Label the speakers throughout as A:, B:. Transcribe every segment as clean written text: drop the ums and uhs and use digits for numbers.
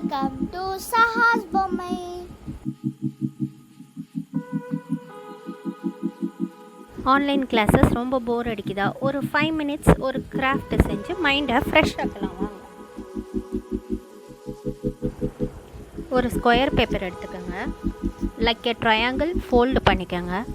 A: Welcome to Sahas பொம்மை.
B: Online classes ரொம்ப போர் அடிக்குதா? ஒரு 5 மினிட்ஸ் ஒரு கிராஃப்ட் செஞ்சு மைண்டை ஃப்ரெஷ் ஆக்கலாம் வாங்க. ஒரு ஸ்கொயர் பேப்பர் எடுத்துக்கோங்க. லைக் எ ட்ரையாங்கிள் ஃபோல்டு பண்ணிக்கோங்க.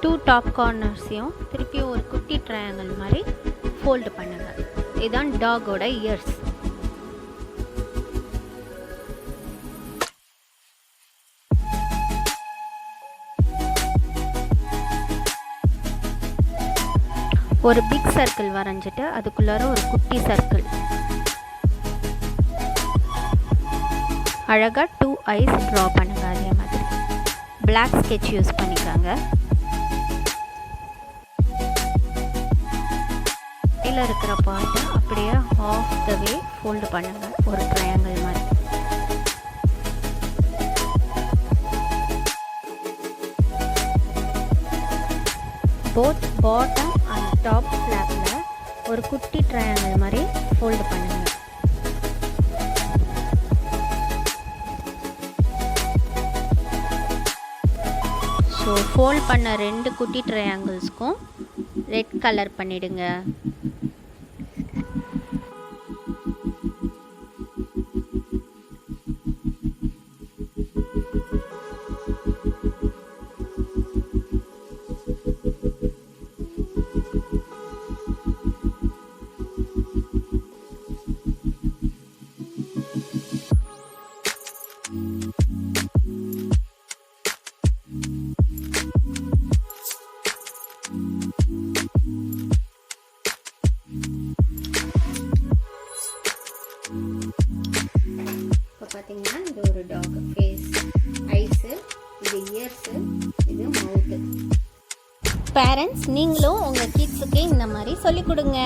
B: டூ டாப் கார்னர்ஸையும் திருப்பியும் ஒரு குட்டி ட்ரையாங்கிள் மாதிரி ஃபோல்டு பண்ணுங்கள். இதுதான் டாகோட இயர்ஸ். ஒரு பிக் சர்க்கிள் வரைஞ்சிட்டு அதுக்குள்ளார ஒரு குட்டி சர்க்கிள். அழகாக 2 ஐஸ் ட்ரா பண்ணுங்கள். அதே மாதிரி பிளாக் ஸ்கெட்ச் யூஸ் பண்ணிக்காங்க. கீழே இருக்கிற பார்ட்டை அப்படியே ஹாஃப் த வே ஃபோல்டு பண்ணுங்கள் ஒரு ட்ரையாங்கிள் மாதிரி. போத் பாட்டம் அண்ட் டாப் ஃப்ளாப்பில் ஒரு குட்டி ட்ரையாங்கிள் மாதிரி ஃபோல்டு பண்ணுங்கள். ஸோ ஃபோல்ட் பண்ண 2 குட்டி ட்ரையாங்கிள்ஸ்க்கும் ரெட் கலர் பண்ணிவிடுங்க. இப்போ பார்த்தீங்கன்னா இது ஒரு டாக் ஃபேஸ், ஐஸு, இது இயர்ஸு, இது மவுத்து. பேரண்ட்ஸ் நீங்களும் உங்கள் கிட்ஸுக்கு இந்த மாதிரி சொல்லிக் கொடுங்க.